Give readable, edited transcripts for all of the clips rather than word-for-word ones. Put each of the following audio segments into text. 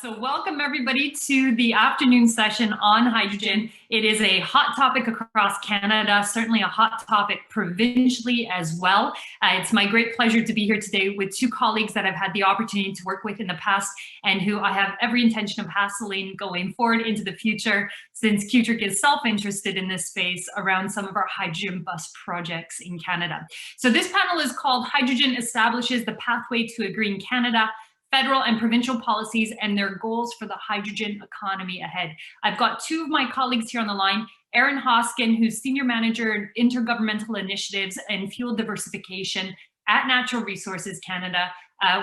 So welcome everybody to the afternoon session on hydrogen. It is a hot topic across Canada, certainly a hot topic provincially as well. It's my great pleasure to be here today with two colleagues that I've had the opportunity to work with in the past and who I have every intention of hassling going forward into the future, since CUTRIC is self-interested in this space around some of our hydrogen bus projects in Canada. So this panel is called Hydrogen Establishes the Pathway to a Green Canada, Federal and Provincial Policies and Their Goals for the Hydrogen Economy Ahead. I've got two of my colleagues here on the line, Erin Hoskin, who's Senior Manager Intergovernmental Initiatives and Fuel Diversification at Natural Resources Canada,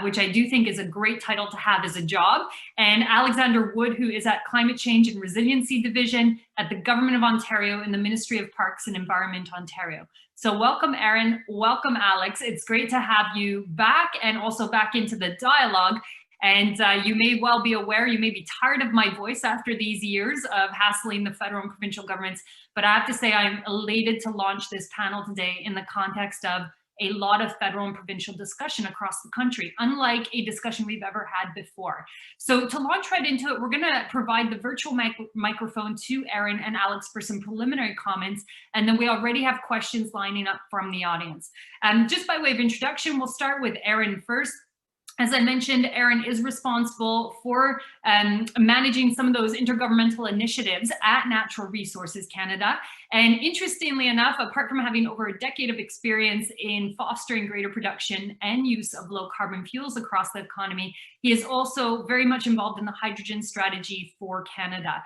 which I do think is a great title to have as a job, and Alexander Wood, who is at Climate Change and Resiliency Division at the Government of Ontario in the Ministry of Parks and Environment, Ontario. So welcome, Erin, welcome, Alex. It's great to have you back and also back into the dialogue. And you may well be aware, you may be tired of my voice after these years of hassling the federal and provincial governments, but I have to say I'm elated to launch this panel today in the context of a lot of federal and provincial discussion across the country, unlike a discussion we've ever had before. So to launch right into it, we're gonna provide the virtual microphone to Erin and Alex for some preliminary comments, and then we already have questions lining up from the audience. Just by way of introduction, we'll start with Erin first. As I mentioned, Erin is responsible for managing some of those intergovernmental initiatives at Natural Resources Canada. And interestingly enough, apart from having over a decade of experience in fostering greater production and use of low carbon fuels across the economy, he is also very much involved in the hydrogen strategy for Canada,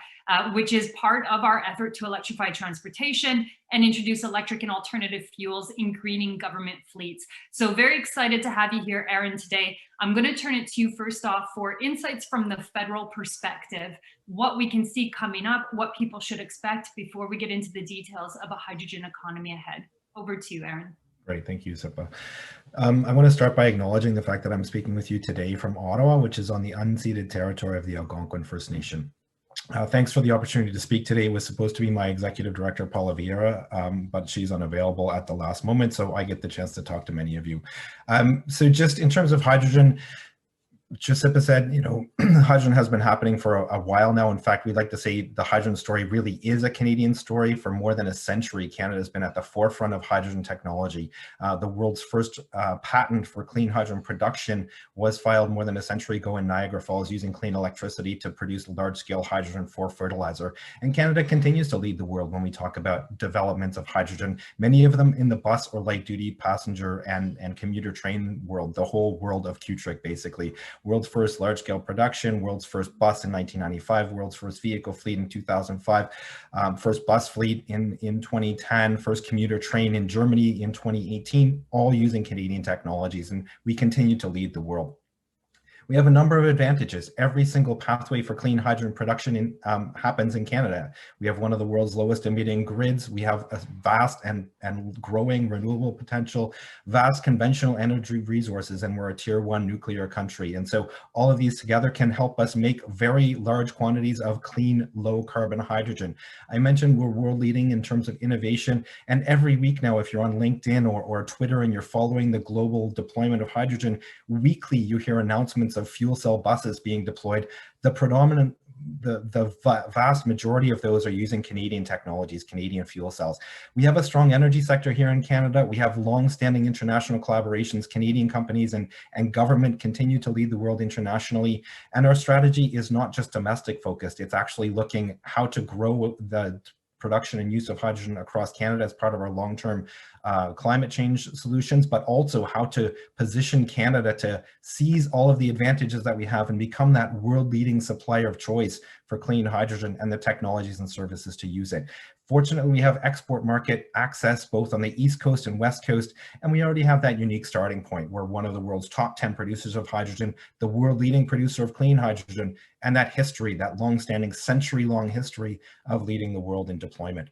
which is part of our effort to electrify transportation and introduce electric and alternative fuels in greening government fleets. So very excited to have you here, Erin, today. I'm going to turn it to you first off for insights from the federal perspective, what we can see coming up, what people should expect before we get into the details of a hydrogen economy ahead. Over to you, Erin. Great, thank you, Sipa. I want to start by acknowledging the fact that I'm speaking with you today from Ottawa, which is on the unceded territory of the Algonquin First Nation. Thanks for the opportunity to speak today. It was supposed to be my executive director, Paula Vieira, but she's unavailable at the last moment, so I get the chance to talk to many of you. So just in terms of hydrogen, Sipa said, you know, hydrogen has been happening for a while now. In fact, we'd like to say the hydrogen story really is a Canadian story. For more than a century, Canada has been at the forefront of hydrogen technology. The world's first patent for clean hydrogen production was filed more than a century ago in Niagara Falls, using clean electricity to produce large-scale hydrogen for fertilizer. And Canada continues to lead the world when we talk about developments of hydrogen, many of them in the bus or light-duty passenger and commuter train world, the whole world of CUTRIC, basically. World's first large-scale production, world's first bus in 1995, world's first vehicle fleet in 2005, first bus fleet in 2010, first commuter train in Germany in 2018, all using Canadian technologies, and we continue to lead the world. We have a number of advantages. Every single pathway for clean hydrogen production happens in Canada. We have one of the world's lowest emitting grids. We have a vast and growing renewable potential, vast conventional energy resources, and we're a tier 1 nuclear country. And so all of these together can help us make very large quantities of clean, low carbon hydrogen. I mentioned we're world leading in terms of innovation, and every week now, if you're on LinkedIn or Twitter and you're following the global deployment of hydrogen, weekly you hear announcements of fuel cell buses being deployed. The vast majority of those are using Canadian technologies, Canadian fuel cells. We have a strong energy sector here in Canada. We have long-standing international collaborations. Canadian companies and government continue to lead the world internationally. And our strategy is not just domestic focused. It's actually looking how to grow the production and use of hydrogen across Canada as part of our long-term climate change solutions, but also how to position Canada to seize all of the advantages that we have and become that world-leading supplier of choice for clean hydrogen and the technologies and services to use it. Fortunately, we have export market access both on the East Coast and West Coast, and we already have that unique starting point. We're one of the world's top 10 producers of hydrogen, the world-leading producer of clean hydrogen, and that history, that long-standing, century-long history of leading the world in deployment.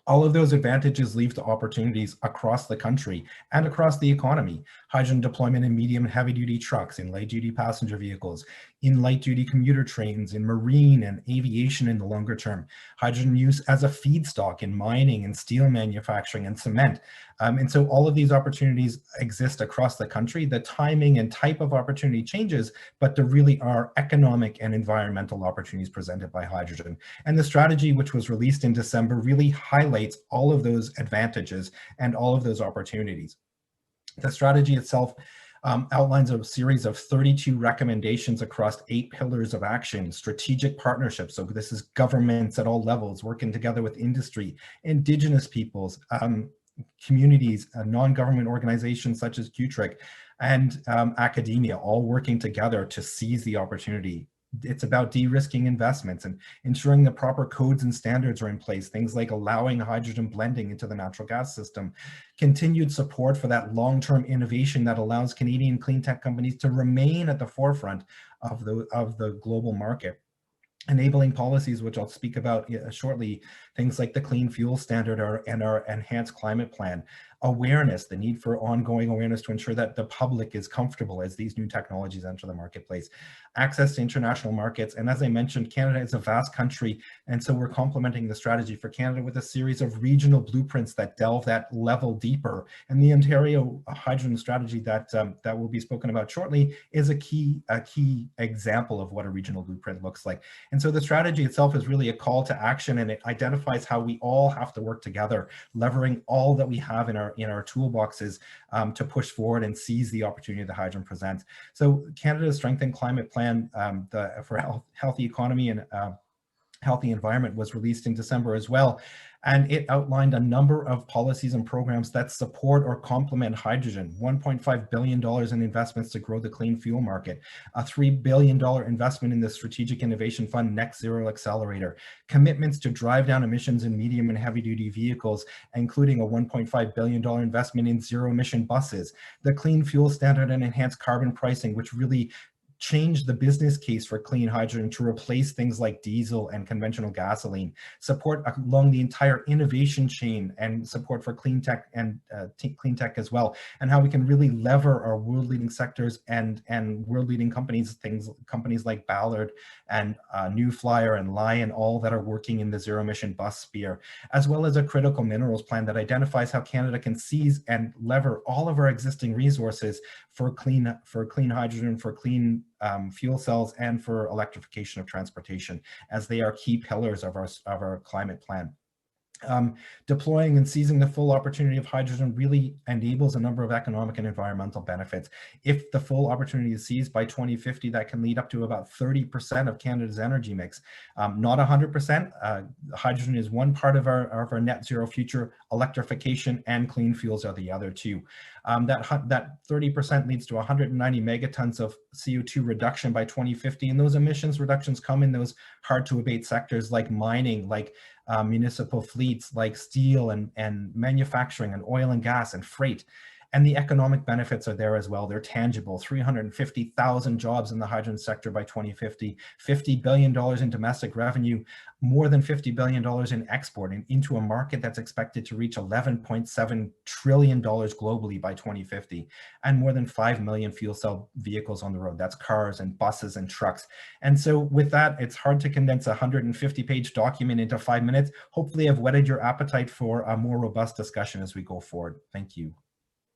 All of those advantages lead to opportunities across the country and across the economy. Hydrogen deployment in medium and heavy duty trucks, in light duty passenger vehicles, in light-duty commuter trains, in marine and aviation in the longer term, hydrogen use as a feedstock in mining and steel manufacturing and cement. And so all of these opportunities exist across the country. The timing and type of opportunity changes, but there really are economic and environmental opportunities presented by hydrogen. And the strategy, which was released in December, really highlights all of those advantages and all of those opportunities. The strategy itself outlines a series of 32 recommendations across 8 pillars of action: strategic partnerships. So this is governments at all levels working together with industry, indigenous peoples, communities, non-government organizations such as CUTRIC, and academia, all working together to seize the opportunity. It's about de-risking investments and ensuring the proper codes and standards are in place, things like allowing hydrogen blending into the natural gas system, continued support for that long-term innovation that allows Canadian clean tech companies to remain at the forefront of the global market. Enabling policies, which I'll speak about shortly, things like the Clean Fuel Standard and our Enhanced Climate Plan. Awareness, the need for ongoing awareness to ensure that the public is comfortable as these new technologies enter the marketplace. Access to international markets. And as I mentioned, Canada is a vast country, and so we're complementing the strategy for Canada with a series of regional blueprints that delve that level deeper. And the Ontario hydrogen strategy that will be spoken about shortly is a key example of what a regional blueprint looks like. And so the strategy itself is really a call to action, and it identifies how we all have to work together, leveraging all that we have in our toolboxes to push forward and seize the opportunity that hydrogen presents. So Canada's Strengthened Climate Plan for Healthy Economy and Healthy Environment was released in December as well. And it outlined a number of policies and programs that support or complement hydrogen. $1.5 billion in investments to grow the clean fuel market, a $3 billion investment in the Strategic Innovation Fund Net Zero Accelerator, commitments to drive down emissions in medium and heavy duty vehicles, including a $1.5 billion investment in zero emission buses, the Clean Fuel Standard and Enhanced Carbon Pricing, which really change the business case for clean hydrogen to replace things like diesel and conventional gasoline, support along the entire innovation chain, and support for clean tech and clean tech as well, and how we can really lever our world-leading sectors and world-leading companies, companies like Ballard and New Flyer and Lion, all that are working in the zero-emission bus sphere, as well as a critical minerals plan that identifies how Canada can seize and lever all of our existing resources for clean hydrogen, for clean fuel cells, and for electrification of transportation, as they are key pillars of our climate plan. Deploying and seizing the full opportunity of hydrogen really enables a number of economic and environmental benefits. If the full opportunity is seized by 2050, that can lead up to about 30% of Canada's energy mix. Not 100%. Hydrogen is one part of our net zero future. Electrification and clean fuels are the other two. That 30% leads to 190 megatons of CO2 reduction by 2050, and those emissions reductions come in those hard to abate sectors like mining, like municipal fleets, like steel and manufacturing and oil and gas and freight. And the economic benefits are there as well. They're tangible. 350,000 jobs in the hydrogen sector by 2050, $50 billion in domestic revenue, more than $50 billion in export, and into a market that's expected to reach $11.7 trillion globally by 2050, and more than 5 million fuel cell vehicles on the road. That's cars and buses and trucks. And so with that, it's hard to condense a 150-page document into 5 minutes. Hopefully I've whetted your appetite for a more robust discussion as we go forward. Thank you.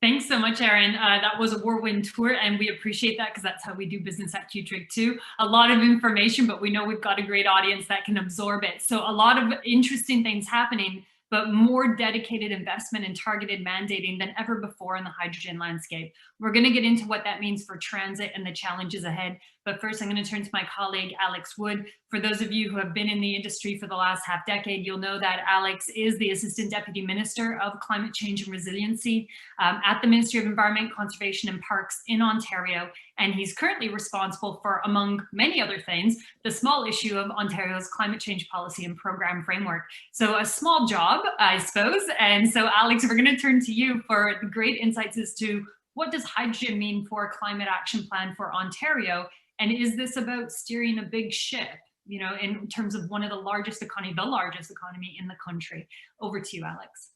Thanks so much, Aaron. That was a whirlwind tour, and we appreciate that because that's how we do business at CUTRIC too. A lot of information, but we know we've got a great audience that can absorb it. So a lot of interesting things happening, but more dedicated investment and targeted mandating than ever before in the hydrogen landscape. We're going to get into what that means for transit and the challenges ahead. But first, I'm going to turn to my colleague, Alex Wood. For those of you who have been in the industry for the last half decade, you'll know that Alex is the Assistant Deputy Minister of Climate Change and Resiliency at the Ministry of Environment, Conservation and Parks in Ontario. And he's currently responsible for, among many other things, the small issue of Ontario's climate change policy and program framework. So a small job, I suppose. And so, Alex, we're going to turn to you for the great insights as to what does hydrogen mean for a climate action plan for Ontario? And is this about steering a big ship, you know, in terms of one of the largest economy, the largest economy in the country? Over to you, Alex.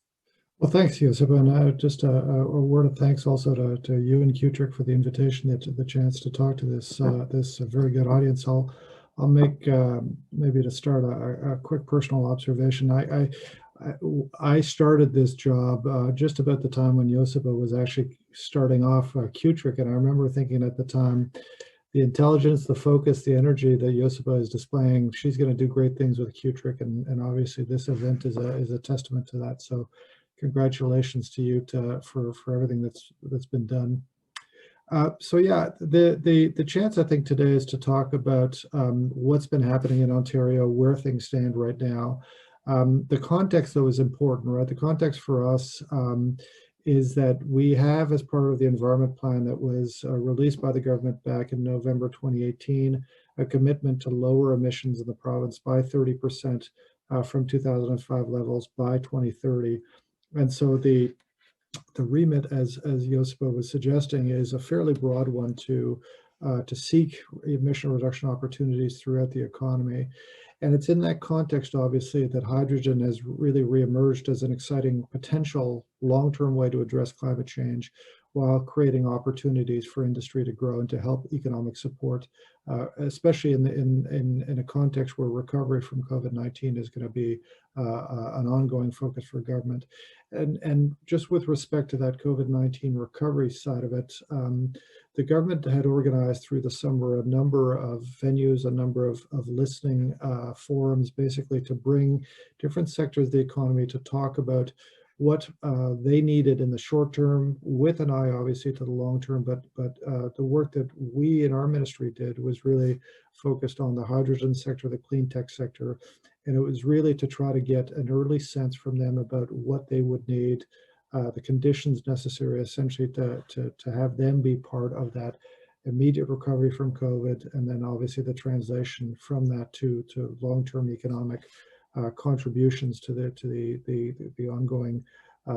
Well, thanks, Yusuf, and just a word of thanks also to you and CUTRIC for the invitation, the chance to talk to this very good audience. I'll make maybe to start a quick personal observation. I started this job just about the time when Josipa was actually starting off CUTRIC, and I remember thinking at the time, the intelligence, the focus, the energy that Josipa is displaying, she's going to do great things with CUTRIC, and obviously this event is a testament to that. So congratulations to you for everything that's been done. So yeah, the chance I think today is to talk about what's been happening in Ontario, where things stand right now. The context though is important, right? The context for us is that we have, as part of the environment plan that was released by the government back in November 2018, a commitment to lower emissions in the province by 30% from 2005 levels by 2030. And so the remit, as Josipa was suggesting, is a fairly broad one to seek emission reduction opportunities throughout the economy. And it's in that context, obviously, that hydrogen has really reemerged as an exciting potential long-term way to address climate change while creating opportunities for industry to grow and to help economic support, especially in a context where recovery from COVID-19 is going to be an ongoing focus for government. And just with respect to that COVID-19 recovery side of it, the government had organized through the summer a number of venues, a number of listening forums, basically to bring different sectors of the economy to talk about what they needed in the short term, with an eye obviously to the long term, but the work that we in our ministry did was really focused on the hydrogen sector, the clean tech sector, and it was really to try to get an early sense from them about what they would need, the conditions necessary essentially to have them be part of that immediate recovery from COVID, and then obviously the translation from that to long-term economic contributions to the ongoing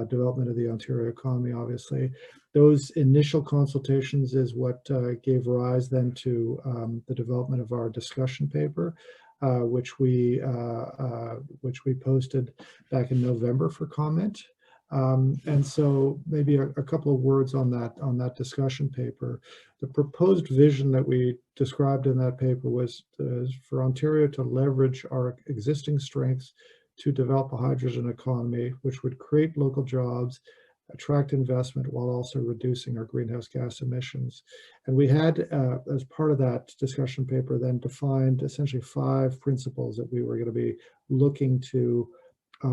development of the Ontario economy. Obviously, those initial consultations is what gave rise then to the development of our discussion paper, which we posted back in November for comment. And so maybe a couple of words on that discussion paper. The proposed vision that we described in that paper was for Ontario to leverage our existing strengths to develop a hydrogen economy, which would create local jobs, attract investment while also reducing our greenhouse gas emissions. And we had, as part of that discussion paper, then defined essentially 5 principles that we were going to be looking to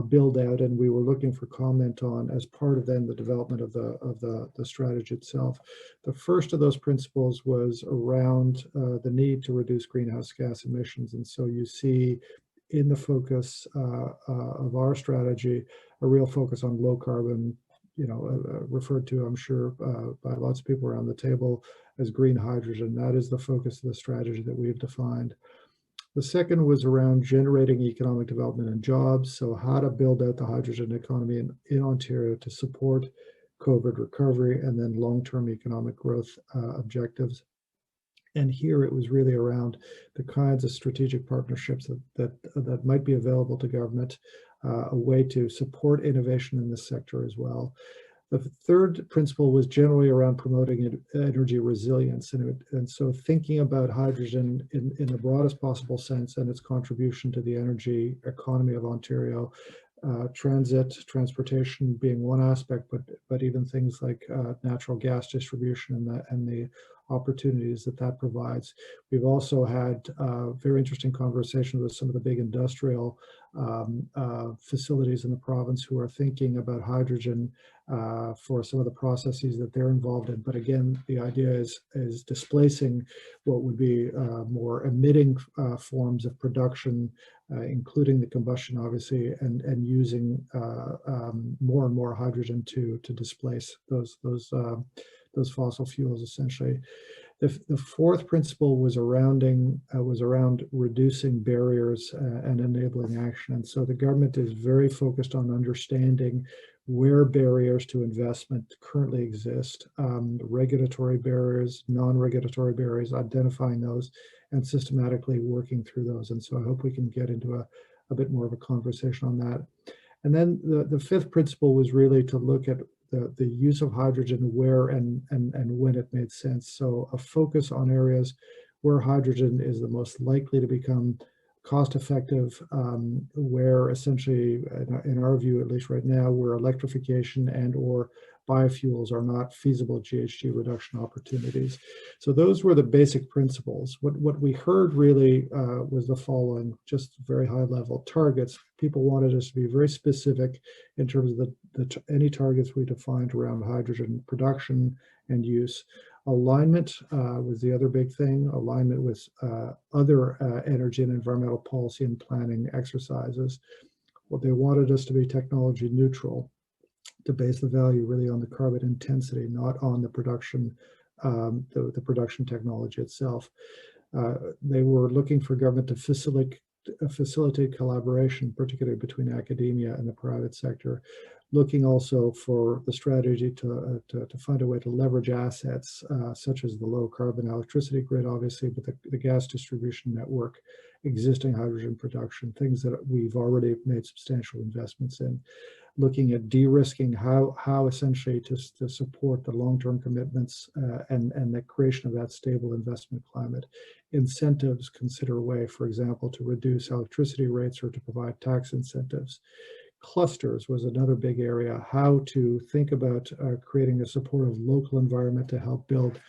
build out, and we were looking for comment on as part of then the development of the strategy itself. The first of those principles was around the need to reduce greenhouse gas emissions, and so you see in the focus of our strategy a real focus on low carbon, referred to, I'm sure, by lots of people around the table as green hydrogen. That is the focus of the strategy that we've defined. The second was around generating economic development and jobs. So how to build out the hydrogen economy in Ontario to support COVID recovery and then long-term economic growth objectives. And here it was really around the kinds of strategic partnerships that might be available to government, a way to support innovation in this sector as well. The third principle was generally around promoting energy resilience, and so thinking about hydrogen in the broadest possible sense and its contribution to the energy economy of Ontario, transportation being one aspect, but even things like natural gas distribution and the opportunities that provides. We've also had very interesting conversations with some of the big industrial facilities in the province who are thinking about hydrogen for some of the processes that they're involved in. But again, the idea is displacing what would be more emitting forms of production, including the combustion, obviously, and using more and more hydrogen to displace those fossil fuels, essentially. The fourth principle was around reducing barriers and enabling action. And so the government is very focused on understanding where barriers to investment currently exist, regulatory barriers, non-regulatory barriers, identifying those and systematically working through those. And so I hope we can get into a bit more of a conversation on that. And then the fifth principle was really to look at the use of hydrogen where and when it made sense. So a focus on areas where hydrogen is the most likely to become cost effective, where essentially, in our view, at least right now, where electrification and or biofuels are not feasible GHG reduction opportunities. So those were the basic principles. What we heard really was the following, just very high level targets. People wanted us to be very specific in terms of any targets we defined around hydrogen production and use. Alignment was the other big thing, alignment with other energy and environmental policy and planning exercises. Well, they wanted us to be technology neutral, to base the value really on the carbon intensity, not on the production, the production technology itself. They were looking for government to facilitate collaboration, particularly between academia and the private sector, looking also for the strategy to find a way to leverage assets such as the low carbon electricity grid, obviously, but the gas distribution network, existing hydrogen production, things that we've already made substantial investments in. Looking at de-risking, how essentially to support the long-term commitments and the creation of that stable investment climate. Incentives, consider a way, for example, to reduce electricity rates or to provide tax incentives. Clusters was another big area, how to think about creating a supportive local environment to help build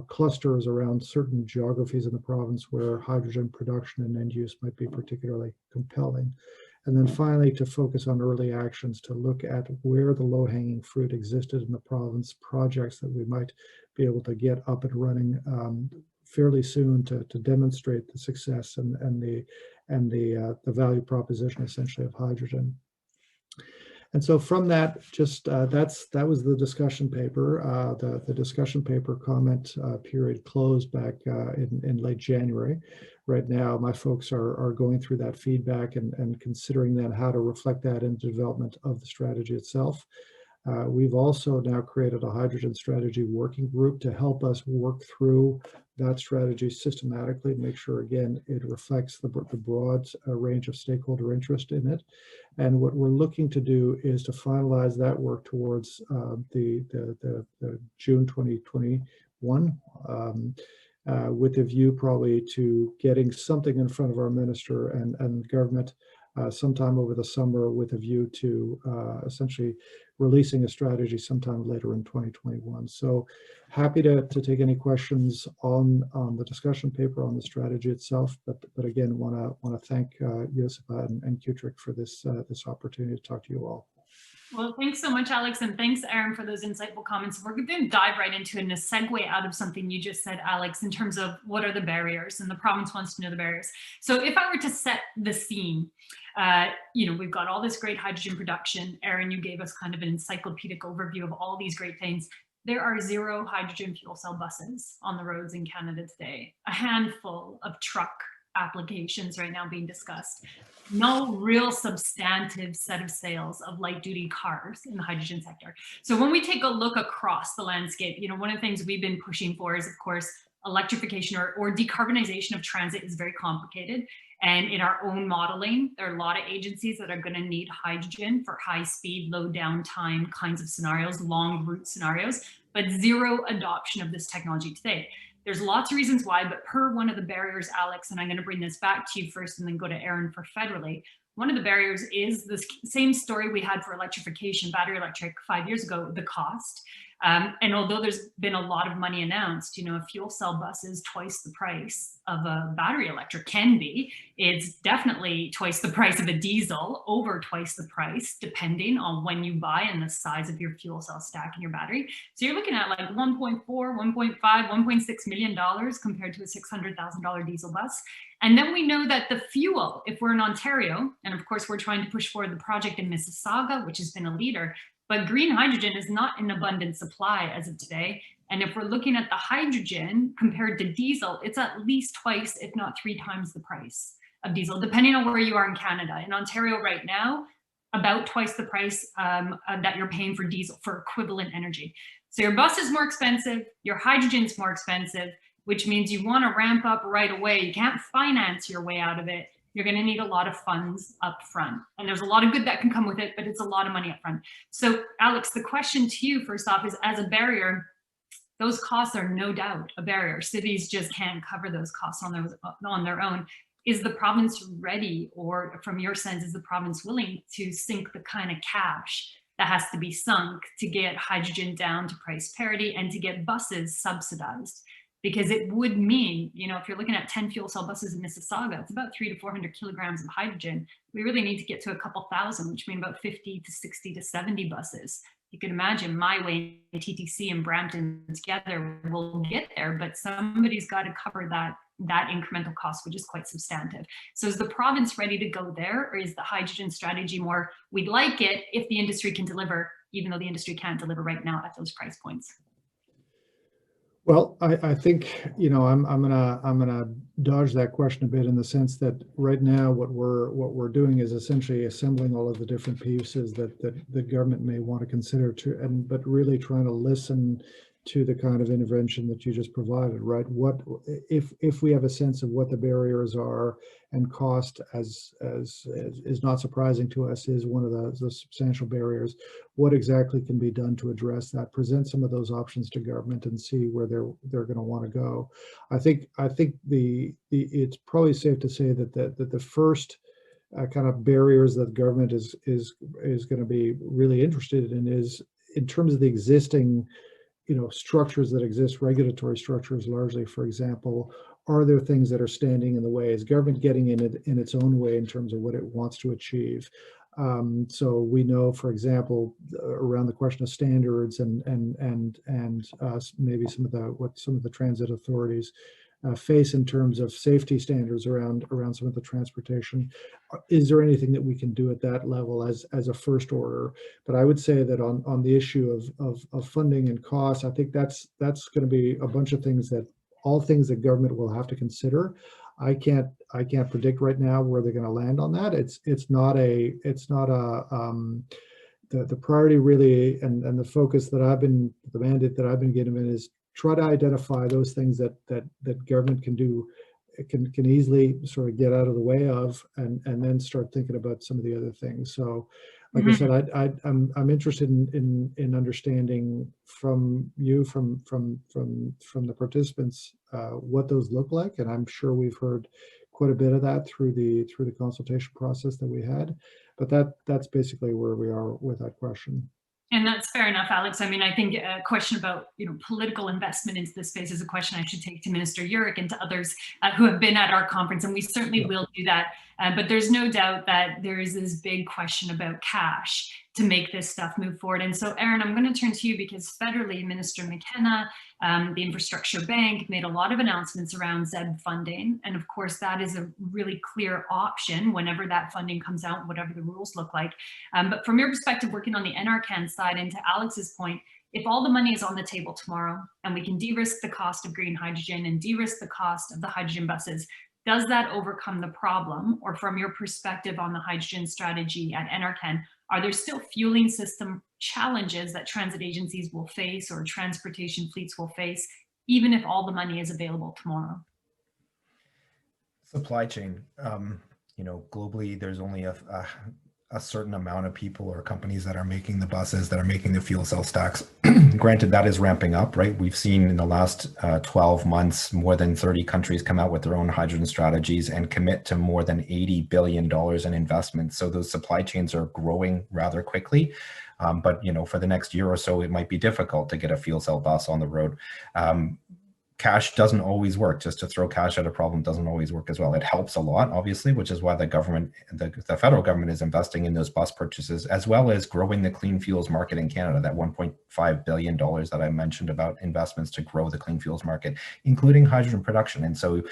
clusters around certain geographies in the province where hydrogen production and end use might be particularly compelling. And then finally, to focus on early actions, to look at where the low-hanging fruit existed in the province, projects that we might be able to get up and running fairly soon to demonstrate the success and the value proposition essentially of hydrogen. And so from that, just that was the discussion paper. The discussion paper comment period closed back in late January. Right now, my folks are going through that feedback and considering then how to reflect that into development of the strategy itself. We've also now created a hydrogen strategy working group to help us work through that strategy systematically, make sure, again, it reflects the broad range of stakeholder interest in it. And what we're looking to do is to finalize that work towards the June 2021, with a view probably to getting something in front of our minister and government sometime over the summer, with a view to essentially releasing a strategy sometime later in 2021. So happy to take any questions on the discussion paper, on the strategy itself, but again, want to thank Josipa and CUTRIC for this opportunity to talk to you all. Well, thanks so much, Alex, and thanks, Aaron, for those insightful comments. We're going to dive right into it and a segue out of something you just said, Alex, in terms of what are the barriers, and the province wants to know the barriers. So if I were to set the scene, we've got all this great hydrogen production. Aaron, you gave us kind of an encyclopedic overview of all these great things. There are 0 hydrogen fuel cell buses on the roads in Canada today, a handful of truck applications right now being discussed. No real substantive set of sales of light duty cars in the hydrogen sector. So when we take a look across the landscape, one of the things we've been pushing for is, of course, electrification or decarbonization of transit is very complicated. And in our own modeling, there are a lot of agencies that are going to need hydrogen for high speed, low downtime kinds of scenarios, long route scenarios, but 0 adoption of this technology today. There's lots of reasons why, but per one of the barriers, Alex, and I'm going to bring this back to you first and then go to Aaron for federally. One of the barriers is this same story we had for electrification, battery electric 5 years ago, the cost. And although there's been a lot of money announced, a fuel cell bus is twice the price of a battery electric can be. It's definitely twice the price of a diesel, over twice the price, depending on when you buy and the size of your fuel cell stack in your battery. So you're looking at like $1.4, $1.5, $1.6 million compared to a $600,000 diesel bus. And then we know that the fuel, if we're in Ontario, and of course we're trying to push forward the project in Mississauga, which has been a leader, but green hydrogen is not in abundant supply as of today. And if we're looking at the hydrogen compared to diesel, it's at least twice, if not 3 times the price of diesel, depending on where you are in Canada. In Ontario right now, about twice the price that you're paying for diesel for equivalent energy. So your bus is more expensive, your hydrogen is more expensive, which means you want to ramp up right away. You can't finance your way out of it. you're going to need a lot of funds up front. And there's a lot of good that can come with it, but it's a lot of money up front. So Alex, the question to you first off is, as a barrier, those costs are no doubt a barrier. Cities just can't cover those costs on their own. Is the province ready, or from your sense, is the province willing to sink the kind of cash that has to be sunk to get hydrogen down to price parity and to get buses subsidized? Because it would mean, you know, if you're looking at 10 fuel cell buses in Mississauga, it's about 300 to 400 kilograms of hydrogen. We really need to get to a couple thousand, which means about 50 to 60 to 70 buses. You can imagine My Way, TTC, and Brampton together will get there, but somebody's got to cover that incremental cost, which is quite substantive. So is the province ready to go there, or is the hydrogen strategy more, we'd like it if the industry can deliver, even though the industry can't deliver right now at those price points? Well, I think, you know, I'm gonna dodge that question a bit, in the sense that right now what we're doing is essentially assembling all of the different pieces that the government may want to consider, but really trying to listen to the kind of intervention that you just provided, right? What if we have a sense of what the barriers are, and cost, as is not surprising to us, is one of the substantial barriers. What exactly can be done to address that? Present some of those options to government and see where they're going to want to go. I think it's probably safe to say that the first kind of barriers that government is going to be really interested in is in terms of the existing, you know, structures that exist, regulatory structures largely, for example. Are there things that are standing in the way? Is government getting in it in its own way in terms of what it wants to achieve? So we know, for example, around the question of standards and maybe some of the transit authorities face in terms of safety standards around some of the transportation. Is there anything that we can do at that level as a first order? But I would say that on the issue of funding and costs, I think that's going to be a bunch of things that government will have to consider. I can't predict right now where they're going to land on that. The priority really, and the focus that the mandate that I've been given is try to identify those things that government can do, can easily sort of get out of the way of, and then start thinking about some of the other things. So, like I said, I'm interested in understanding from you, from the participants, what those look like, and I'm sure we've heard quite a bit of that through the consultation process that we had. But that's basically where we are with that question. And that's fair enough, Alex. I mean, I think a question about, you know, political investment into this space is a question I should take to Minister Urick and to others who have been at our conference, and we certainly will do that. But there's no doubt that there is this big question about cash to make this stuff move forward. And so, Aaron, I'm going to turn to you, because federally, Minister McKenna, the Infrastructure Bank, made a lot of announcements around ZEB funding. And of course, that is a really clear option whenever that funding comes out, whatever the rules look like. But from your perspective, working on the NRCan side, and to Alex's point, if all the money is on the table tomorrow and we can de-risk the cost of green hydrogen and de-risk the cost of the hydrogen buses, does that overcome the problem? Or from your perspective on the hydrogen strategy at NRCan, are there still fueling system challenges that transit agencies will face or transportation fleets will face, even if all the money is available tomorrow? Supply chain. You know, globally, there's only a certain amount of people or companies that are making the buses, that are making the fuel cell stacks. Granted, that is ramping up, right? We've seen in the last 12 months, more than 30 countries come out with their own hydrogen strategies and commit to more than $80 billion in investments. So those supply chains are growing rather quickly. But, you know, for the next year or so, it might be difficult to get a fuel cell bus on the road. Cash doesn't always work. Just to throw cash at a problem doesn't always work as well. It helps a lot, obviously, which is why the government, the federal government, is investing in those bus purchases, as well as growing the clean fuels market in Canada, that $1.5 billion that I mentioned about investments to grow the clean fuels market, including hydrogen production. And so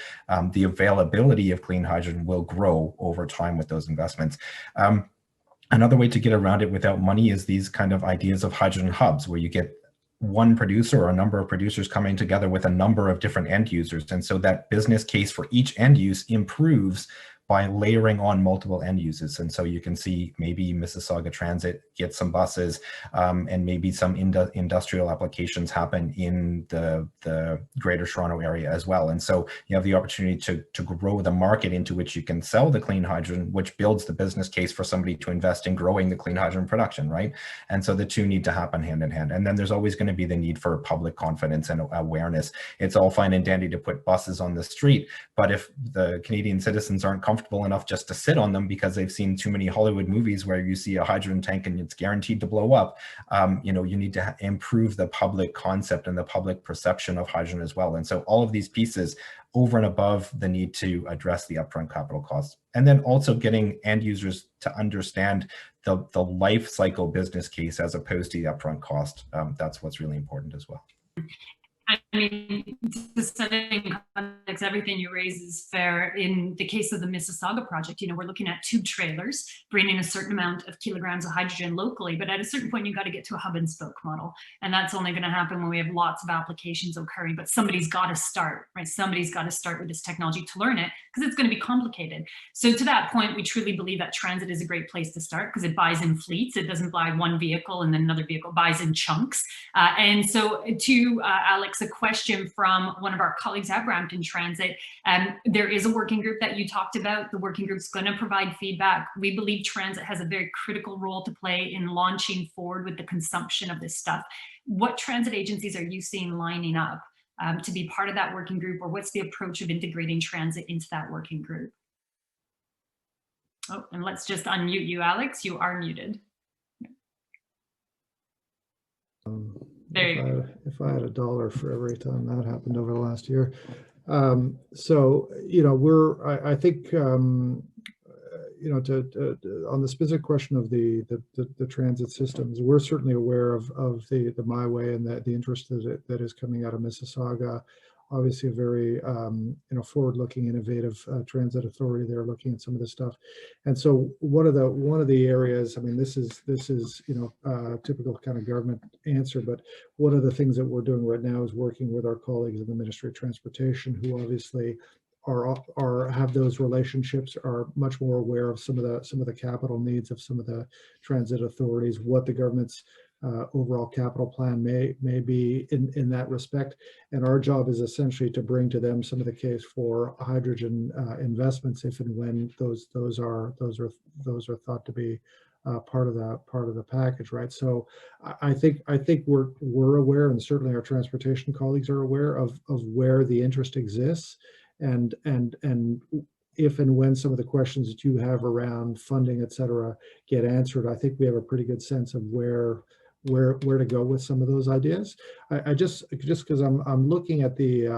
the availability of clean hydrogen will grow over time with those investments. Another way to get around it without money is these kind of ideas of hydrogen hubs, where you get one producer or a number of producers coming together with a number of different end users. And so that business case for each end use improves by layering on multiple end uses. And so you can see maybe Mississauga Transit gets some buses, and maybe some industrial applications happen in the Greater Toronto area as well. And so you have the opportunity to grow the market into which you can sell the clean hydrogen, which builds the business case for somebody to invest in growing the clean hydrogen production, right? And so the two need to happen hand in hand. And then there's always going to be the need for public confidence and awareness. It's all fine and dandy to put buses on the street, but if the Canadian citizens aren't comfortable enough just to sit on them because they've seen too many Hollywood movies where you see a hydrogen tank and it's guaranteed to blow up, you know, you need to improve the public concept and the public perception of hydrogen as well. And so all of these pieces over and above the need to address the upfront capital costs, and then also getting end users to understand the life cycle business case as opposed to the upfront cost. That's what's really important as well. I mean, to set in context, everything you raise is fair. In the case of the Mississauga project, you know, we're looking at tube trailers bringing a certain amount of kilograms of hydrogen locally, but at a certain point, you've got to get to a hub and spoke model. And that's only going to happen when we have lots of applications occurring, but somebody's got to start, right? Somebody's got to start with this technology to learn it, because it's going to be complicated. So to that point, we truly believe that transit is a great place to start, because it buys in fleets. It doesn't buy one vehicle and then another vehicle, it buys in chunks. And so to Alex, a question from one of our colleagues at Brampton Transit. There is a working group that you talked about. The working group's going to provide feedback. We believe transit has a very critical role to play in launching forward with the consumption of this stuff. What transit agencies are you seeing lining up to be part of that working group, or what's the approach of integrating transit into that working group? Oh, and let's just unmute you, Alex. You are muted. There you go. If I had $1 for every time that happened over the last year. So, you know, I think, you know, on the specific question of the transit systems, we're certainly aware of the My Way and the interest that is coming out of Mississauga. Obviously a very, you know, forward-looking, innovative transit authority. They're looking at some of this stuff, and so one of the areas. I mean, this is you know, typical kind of government answer, but one of the things that we're doing right now is working with our colleagues in the Ministry of Transportation, who obviously have those relationships, are much more aware of some of the capital needs of some of the transit authorities, what the government's overall capital plan may be in that respect. And our job is essentially to bring to them some of the case for hydrogen investments, if and when those are thought to be part of the package, right? So I think we're aware, and certainly our transportation colleagues are aware of where the interest exists, and if and when some of the questions that you have around funding, et cetera, get answered, I think we have a pretty good sense of where to go with some of those ideas. I just because I'm looking at the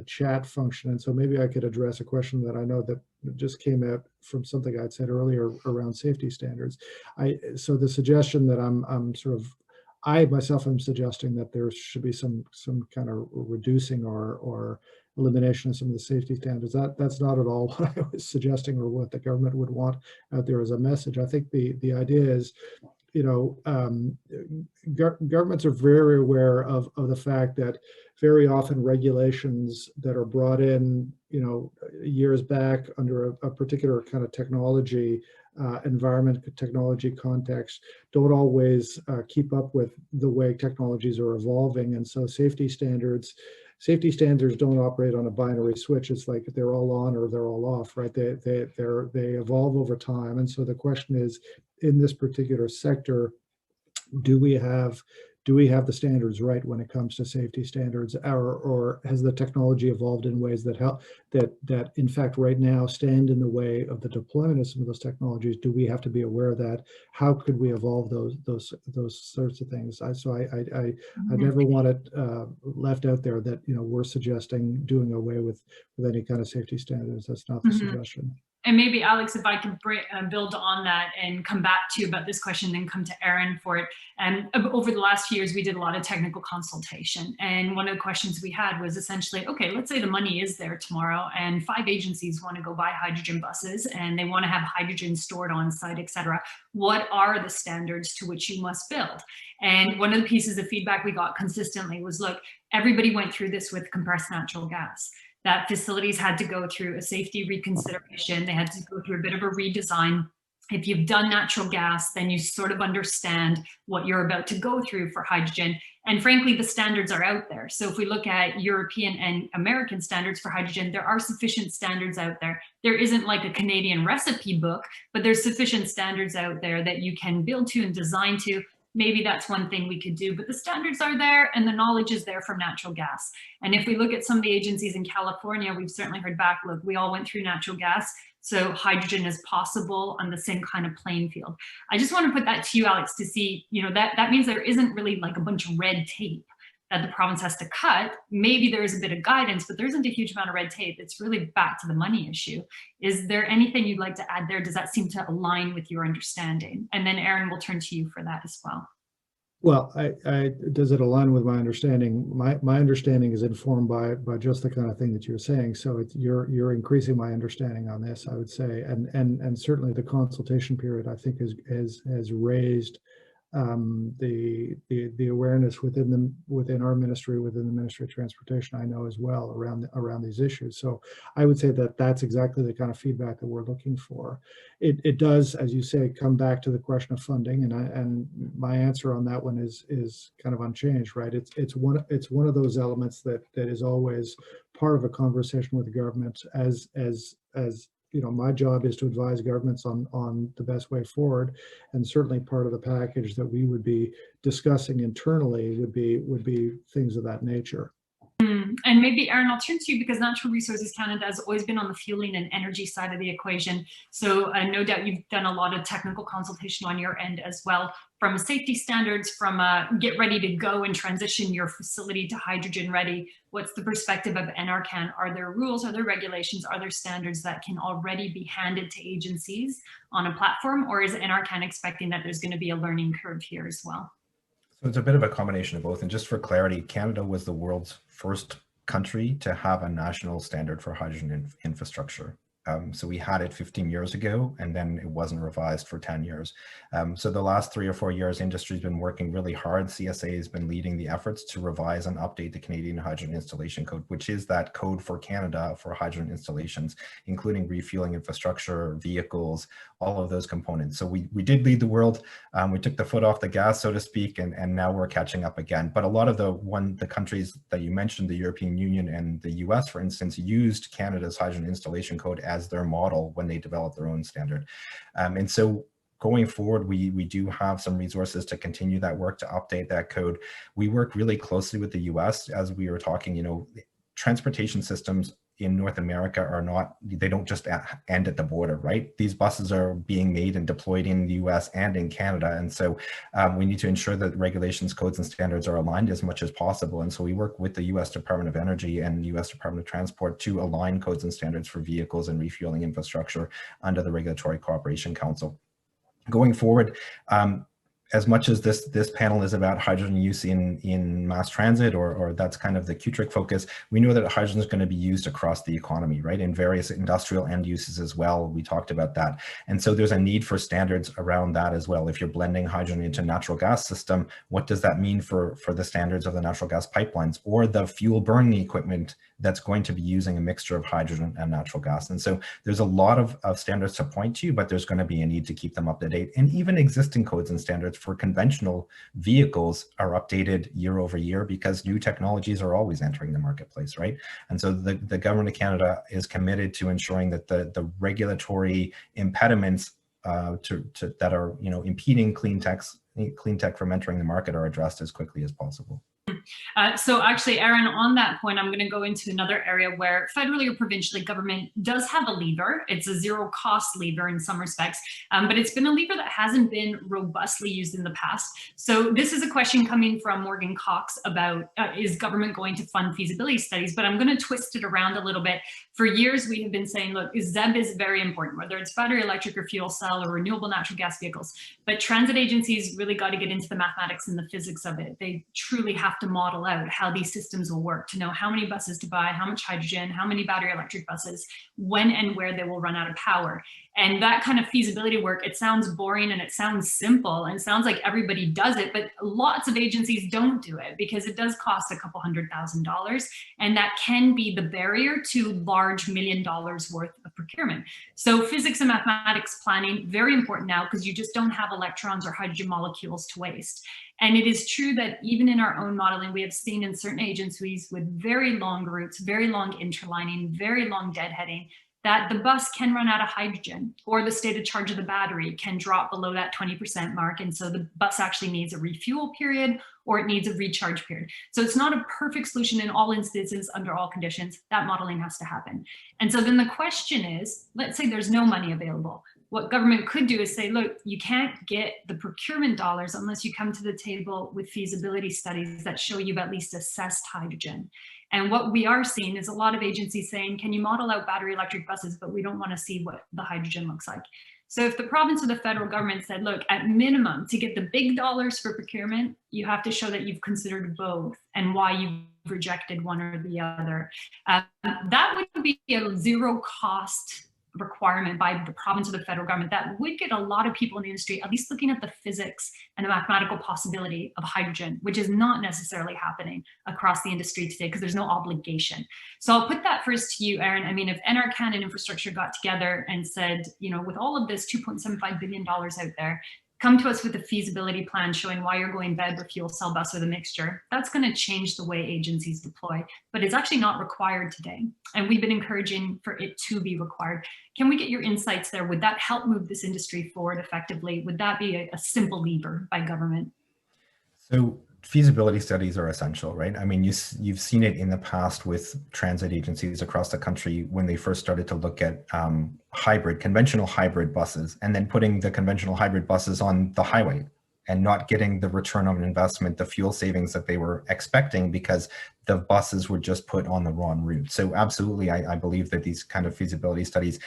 chat function, and so maybe I could address a question that I know that just came out from something I'd said earlier around safety standards. So the suggestion that I myself am suggesting that there should be some kind of reducing or elimination of some of the safety standards. That's not at all what I was suggesting or what the government would want out there as a message. I think the idea is, you know, governments are very aware of the fact that very often regulations that are brought in, you know, years back under a particular kind of technology environment, technology context, don't always keep up with the way technologies are evolving. And so safety standards don't operate on a binary switch. It's like they're all on or they're all off, right? They evolve over time. And so the question is, in this particular sector, do we have the standards right when it comes to safety standards, or has the technology evolved in ways that in fact right now stand in the way of the deployment of some of those technologies? Do we have to be aware of that? How could we evolve those sorts of things? I never want it left out there that, you know, we're suggesting doing away with any kind of safety standards. That's not the suggestion. And maybe, Alex, if I could build on that and come back to you about this question, then come to Aaron for it. And over the last few years, we did a lot of technical consultation. And one of the questions we had was essentially, okay, let's say the money is there tomorrow and 5 agencies want to go buy hydrogen buses and they want to have hydrogen stored on site, et cetera. What are the standards to which you must build? And one of the pieces of feedback we got consistently was, look, everybody went through this with compressed natural gas. that facilities had to go through a safety reconsideration. They had to go through a bit of a redesign. If you've done natural gas, then you sort of understand what you're about to go through for hydrogen. And frankly, the standards are out there. So if we look at European and American standards for hydrogen, there are sufficient standards out there. There isn't like a Canadian recipe book, but there's sufficient standards out there that you can build to and design to. Maybe that's one thing we could do, but the standards are there and the knowledge is there from natural gas. And if we look at some of the agencies in California, we've certainly heard back, look, we all went through natural gas, so hydrogen is possible on the same kind of playing field. I just want to put that to you, Alex, to see, that means there isn't really like a bunch of red tape that the province has to cut. Maybe there is a bit of guidance, but there isn't a huge amount of red tape. It's really back to the money issue. Is there anything you'd like to add there? Does that seem to align with your understanding? And then Aaron, we'll turn to you for that as well. Well, does it align with my understanding? My understanding is informed by just the kind of thing that you're saying. So you're increasing my understanding on this, I would say, and certainly the consultation period, I think, has raised the awareness within our ministry, within the Ministry of Transportation, I know as well, around these issues. So I would say that that's exactly the kind of feedback that we're looking for. It does, as you say, come back to the question of funding, and my answer on that one is kind of unchanged, right? It's one of those elements that is always part of a conversation with the government as my job is to advise governments on the best way forward, and certainly part of the package that we would be discussing internally would be things of that nature. And maybe, Aaron, I'll turn to you because Natural Resources Canada has always been on the fueling and energy side of the equation. So no doubt you've done a lot of technical consultation on your end as well, from safety standards, from get ready to go and transition your facility to hydrogen ready. What's the perspective of NRCan? Are there rules, are there regulations, are there standards that can already be handed to agencies on a platform, or is NRCan expecting that there's going to be a learning curve here as well? So it's a bit of a combination of both. And just for clarity, Canada was the world's first country to have a national standard for hydrogen infrastructure. So we had it 15 years ago, and then it wasn't revised for 10 years. So the last 3 or 4 years, industry's been working really hard. CSA has been leading the efforts to revise and update the Canadian Hydrogen Installation Code, which is that code for Canada for hydrogen installations, including refueling infrastructure, vehicles, all of those components. So we did lead the world. We took the foot off the gas, so to speak, and now we're catching up again. But a lot of the countries that you mentioned, the European Union and the US, for instance, used Canada's Hydrogen Installation Code as their model when they developed their own standard. And so going forward, we do have some resources to continue that work, to update that code. We work really closely with the US, as we were talking, transportation systems in North America they don't just end at the border, right? These buses are being made and deployed in the US and in Canada. And so we need to ensure that regulations, codes, and standards are aligned as much as possible. And so we work with the US Department of Energy and US Department of Transport to align codes and standards for vehicles and refueling infrastructure under the Regulatory Cooperation Council. Going forward, as much as this panel is about hydrogen use in mass transit, or that's kind of the CUTRIC focus, we know that hydrogen is going to be used across the economy, right? In various industrial end uses as well. We talked about that. And so there's a need for standards around that as well. If you're blending hydrogen into natural gas system, what does that mean for the standards of the natural gas pipelines or the fuel burning equipment that's going to be using a mixture of hydrogen and natural gas? And so there's a lot of standards to point to, but there's going to be a need to keep them up to date. And even existing codes and standards for conventional vehicles are updated year over year because new technologies are always entering the marketplace, right? And so the government of Canada is committed to ensuring that the regulatory impediments that are impeding clean tech from entering the market are addressed as quickly as possible. So actually, Aaron, on that point, I'm going to go into another area where federally or provincially government does have a lever. It's a zero cost lever in some respects, but it's been a lever that hasn't been robustly used in the past. So this is a question coming from Morgan Cox about is government going to fund feasibility studies? But I'm going to twist it around a little bit. For years, we have been saying, look, ZEB is very important, whether it's battery electric or fuel cell or renewable natural gas vehicles. But transit agencies really got to get into the mathematics and the physics of it. They truly have to model out how these systems will work, to know how many buses to buy, how much hydrogen, how many battery electric buses, when and where they will run out of power. And that kind of feasibility work, it sounds boring and it sounds simple and it sounds like everybody does it, but lots of agencies don't do it because it does cost a couple $100,000, and that can be the barrier to large $1 million worth of procurement. So physics and mathematics planning, very important now, because you just don't have electrons or hydrogen molecules to waste. And it is true that even in our own modeling, we have seen in certain agencies with very long routes, very long interlining, very long deadheading, that the bus can run out of hydrogen, or the state of charge of the battery can drop below that 20% mark. And so the bus actually needs a refuel period, or it needs a recharge period. So it's not a perfect solution in all instances under all conditions. That modeling has to happen. And so then the question is, let's say there's no money available. What government could do is say, look, you can't get the procurement dollars unless you come to the table with feasibility studies that show you've at least assessed hydrogen. And what we are seeing is a lot of agencies saying, can you model out battery electric buses, but we don't want to see what the hydrogen looks like. So if the province or the federal government said, look, at minimum, to get the big dollars for procurement, you have to show that you've considered both and why you've rejected one or the other. That would be a zero cost requirement by the province or the federal government that would get a lot of people in the industry at least looking at the physics and the mathematical possibility of hydrogen, which is not necessarily happening across the industry today because there's no obligation. So I'll put that first to you, Aaron. I mean, if NRCan and infrastructure got together and said, you know, with all of this $2.75 billion out there, come to us with a feasibility plan showing why you're going BEV or fuel cell bus or the mixture, that's going to change the way agencies deploy, but it's actually not required today. And we've been encouraging for it to be required. Can we get your insights there? Would that help move this industry forward effectively? Would that be a simple lever by government? So feasibility studies are essential, right? I mean, you've seen it in the past with transit agencies across the country when they first started to look at conventional hybrid buses, and then putting the conventional hybrid buses on the highway and not getting the return on investment, the fuel savings that they were expecting because the buses were just put on the wrong route. So absolutely, I believe that these kind of feasibility studies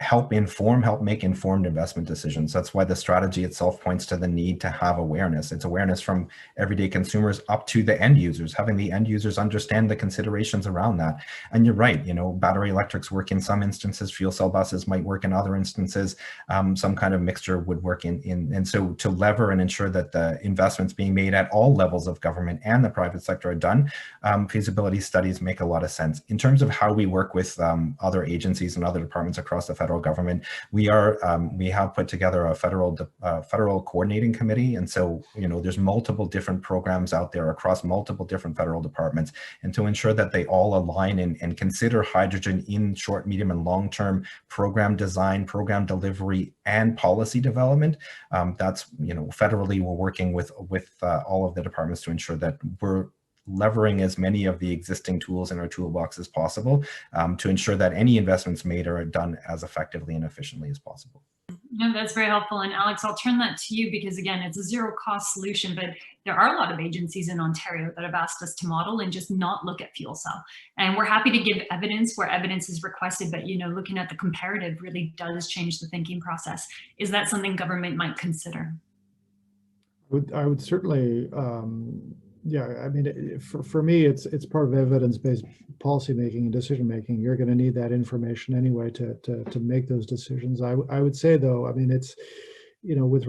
help make informed investment decisions. That's why the strategy itself points to the need to have awareness. It's awareness from everyday consumers up to the end users, having the end users understand the considerations around that. And you're right, you know, battery electrics work in some instances, fuel cell buses might work in other instances, some kind of mixture would work and so to lever and ensure that the investments being made at all levels of government and the private sector are done, feasibility studies make a lot of sense. In terms of how we work with other agencies and other departments across the federal government, we have put together a federal coordinating committee, and so you know there's multiple different programs out there across multiple different federal departments, and to ensure that they all align and consider hydrogen in short, medium, and long-term program design, program delivery, and policy development. That's, you know, federally we're working with all of the departments to ensure that we're levering as many of the existing tools in our toolbox as possible to ensure that any investments made are done as effectively and efficiently as possible. No, that's very helpful. And Alex, I'll turn that to you because again, it's a zero cost solution, but there are a lot of agencies in Ontario that have asked us to model and just not look at fuel cell. And we're happy to give evidence where evidence is requested, but you know, looking at the comparative really does change the thinking process. Is that something government might consider? I would certainly, yeah, I mean, for me, it's part of evidence-based policymaking and decision-making. You're going to need that information anyway to make those decisions. I would say, though, I mean, it's, you know, with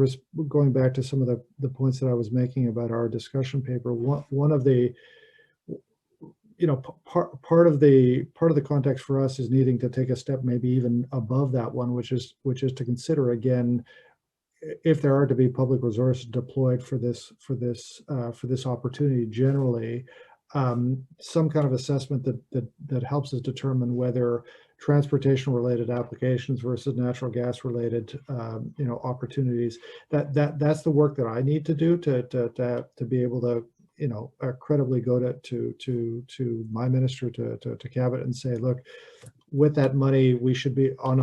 going back to some of the points that I was making about our discussion paper, one of the, you know, part of the context for us is needing to take a step maybe even above that one, which is to consider again, if there are to be public resources deployed for this opportunity generally, some kind of assessment that helps us determine whether transportation related applications versus natural gas related you know, opportunities, that's the work that I need to do to be able to, you know, credibly go to my minister, to cabinet and say, look, with that money we should be on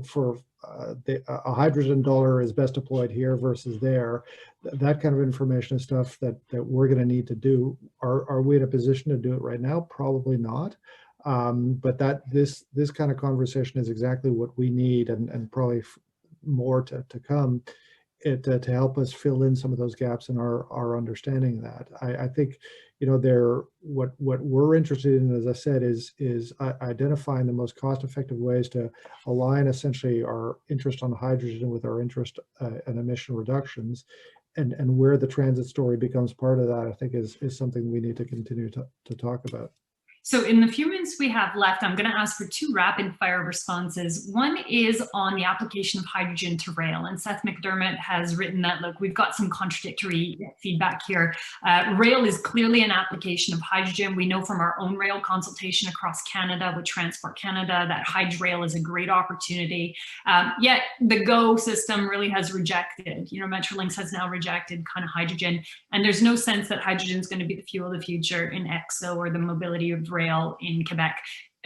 for a hydrogen dollar is best deployed here versus there. That kind of information and stuff that we're going to need to do. Are we in a position to do it right now? Probably not. But this kind of conversation is exactly what we need, and probably more to come to help us fill in some of those gaps in our understanding of that. I think, you know, what we're interested in, as I said, is identifying the most cost-effective ways to align essentially our interest on hydrogen with our interest in emission reductions, and where the transit story becomes part of that, I think is something we need to continue to talk about. So in the few minutes we have left, I'm going to ask for 2 rapid fire responses. One is on the application of hydrogen to rail. And Seth McDermott has written that, look, we've got some contradictory feedback here. Rail is clearly an application of hydrogen. We know from our own rail consultation across Canada with Transport Canada that Hydrail is a great opportunity. Yet the GO system really has rejected, you know, Metrolinx has now rejected kind of hydrogen. And there's no sense that hydrogen is going to be the fuel of the future in EXO or the mobility of rail in Quebec.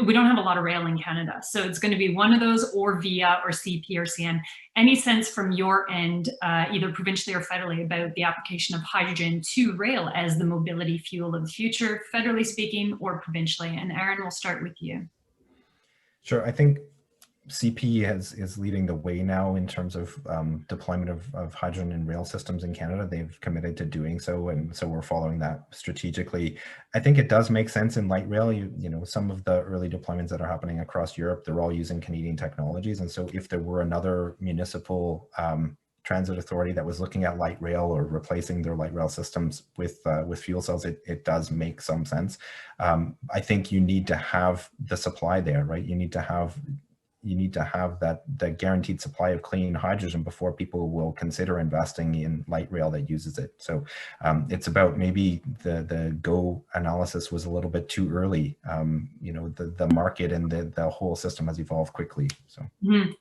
We don't have a lot of rail in Canada, so it's going to be one of those, or VIA or CP or CN. Any sense from your end, either provincially or federally, about the application of hydrogen to rail as the mobility fuel of the future, federally speaking or provincially? And Aaron, we'll start with you. Sure. I think CP is leading the way now in terms of deployment of hydrogen in rail systems in Canada. They've committed to doing so, and so we're following that strategically. I think it does make sense in light rail. You know, some of the early deployments that are happening across Europe, they're all using Canadian technologies, and so if there were another municipal transit authority that was looking at light rail or replacing their light rail systems with fuel cells, it does make some sense. I think you need to have the supply there, right? You need to have that guaranteed supply of clean hydrogen before people will consider investing in light rail that uses it. So it's about, maybe the GO analysis was a little bit too early. You know, the market and the whole system has evolved quickly.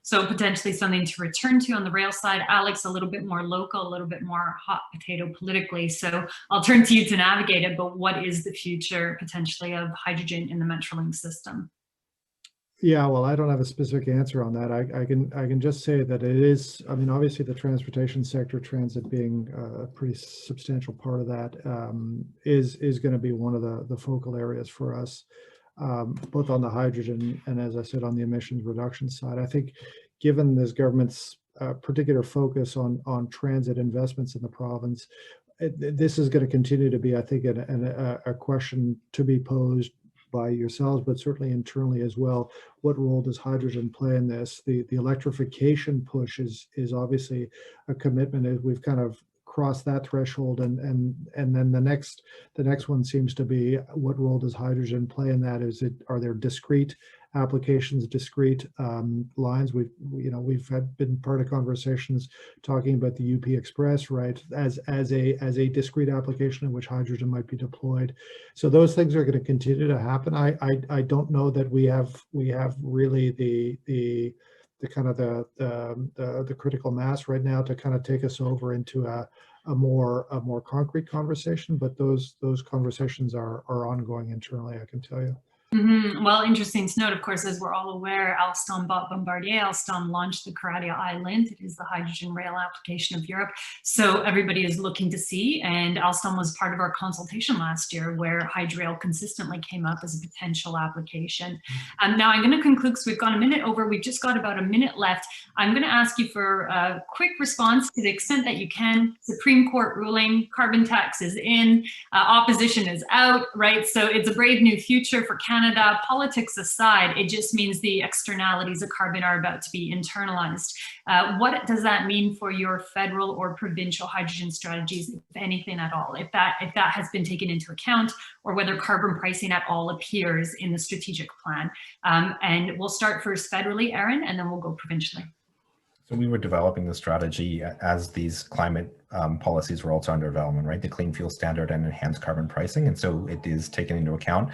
So potentially something to return to on the rail side. Alex, a little bit more local, a little bit more hot potato politically. So I'll turn to you to navigate it, but what is the future potentially of hydrogen in the Metrolinx system? Yeah, well, I don't have a specific answer on that. I can just say that it is, I mean, obviously the transportation sector, transit being a pretty substantial part of that, is going to be one of the focal areas for us, both on the hydrogen and, as I said, on the emissions reduction side. I think given this government's particular focus on transit investments in the province, this is going to continue to be, I think, a question to be posed by yourselves, but certainly internally as well. What role does hydrogen play in this? The electrification push is obviously a commitment. We've kind of crossed that threshold, and then the next one seems to be, what role does hydrogen play in that? Are there discrete applications, discrete lines? We've been part of conversations talking about the UP Express, right, as a discrete application in which hydrogen might be deployed. So those things are going to continue to happen. I don't know that we have really the kind of the critical mass right now to kind of take us over into a more concrete conversation, but those conversations are ongoing internally, I can tell you. Well, interesting to note, of course, as we're all aware, Alstom bought Bombardier. Alstom launched the Coradia Island. It is the hydrogen rail application of Europe. So everybody is looking to see, and Alstom was part of our consultation last year where Hydrail consistently came up as a potential application. Now I'm going to conclude because we've gone a minute over. We've just got about a minute left. I'm going to ask you for a quick response to the extent that you can. Supreme Court ruling, carbon tax is in, opposition is out, right? So it's a brave new future for Canada. Politics aside, it just means the externalities of carbon are about to be internalized. What does that mean for your federal or provincial hydrogen strategies, if anything at all? If that has been taken into account, or whether carbon pricing at all appears in the strategic plan? And we'll start first federally, Aaron, and then we'll go provincially. So we were developing the strategy as these climate policies were also under development, right? The Clean Fuel Standard and enhanced carbon pricing, and so it is taken into account.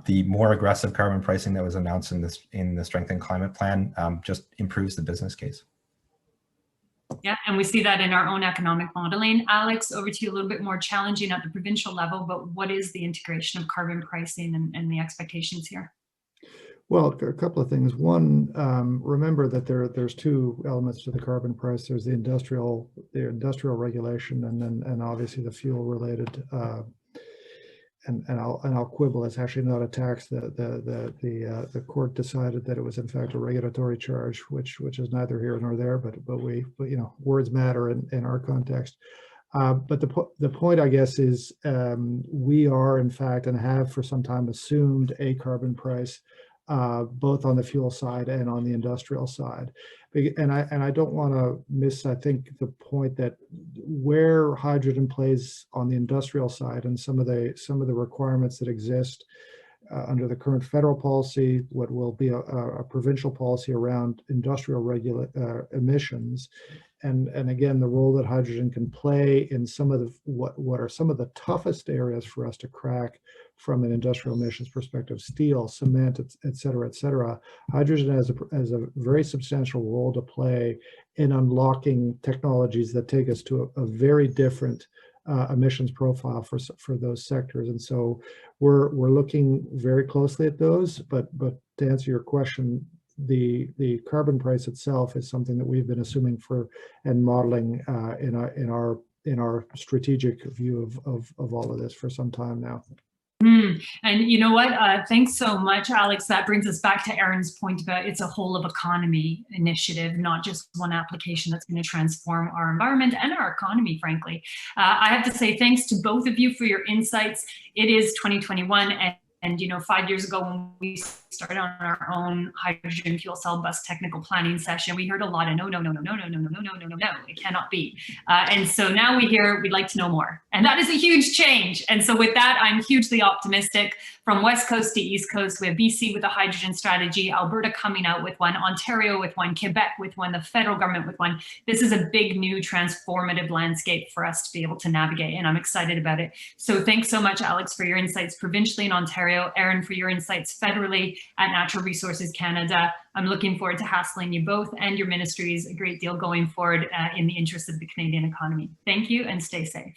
The more aggressive carbon pricing that was announced in the Strengthened Climate Plan just improves the business case. Yeah, and we see that in our own economic modeling. Alex, over to you, a little bit more challenging at the provincial level, but what is the integration of carbon pricing and the expectations here? Well, a couple of things. One, remember that there's two elements to the carbon price. There's the industrial regulation, and obviously the fuel related I'll quibble. It's actually not a tax. The court decided that it was in fact a regulatory charge, which is neither here nor there. But you know, words matter in our context. But the point, I guess, is we are in fact and have for some time assumed a carbon price, both on the fuel side and on the industrial side. And I don't want to miss, I think, the point that where hydrogen plays on the industrial side and some of the requirements that exist under the current federal policy, what will be a provincial policy around industrial emissions, and again, the role that hydrogen can play in some of the what are some of the toughest areas for us to crack from an industrial emissions perspective: steel, cement, et cetera, et cetera. Hydrogen has a very substantial role to play in unlocking technologies that take us to a very different emissions profile for those sectors. And so we're looking very closely at those. But to answer your question, the carbon price itself is something that we've been assuming for and modeling in our strategic view of all of this for some time now. And you know what? Thanks so much, Alex. That brings us back to Aaron's point about it's a whole of economy initiative, not just one application that's going to transform our environment and our economy, frankly. I have to say thanks to both of you for your insights. It is 2021, and you know, 5 years ago when we started on our own hydrogen fuel cell bus technical planning session, we heard a lot of no, it cannot be. And so now we hear we'd like to know more. And that is a huge change. And so with that, I'm hugely optimistic. From West Coast to East Coast, we have BC with a hydrogen strategy, Alberta coming out with one, Ontario with one, Quebec with one, the federal government with one. This is a big new transformative landscape for us to be able to navigate, and I'm excited about it. So thanks so much, Alex, for your insights provincially in Ontario, Aaron, for your insights federally at Natural Resources Canada. I'm looking forward to hassling you both and your ministries a great deal going forward in the interest of the Canadian economy. Thank you and stay safe.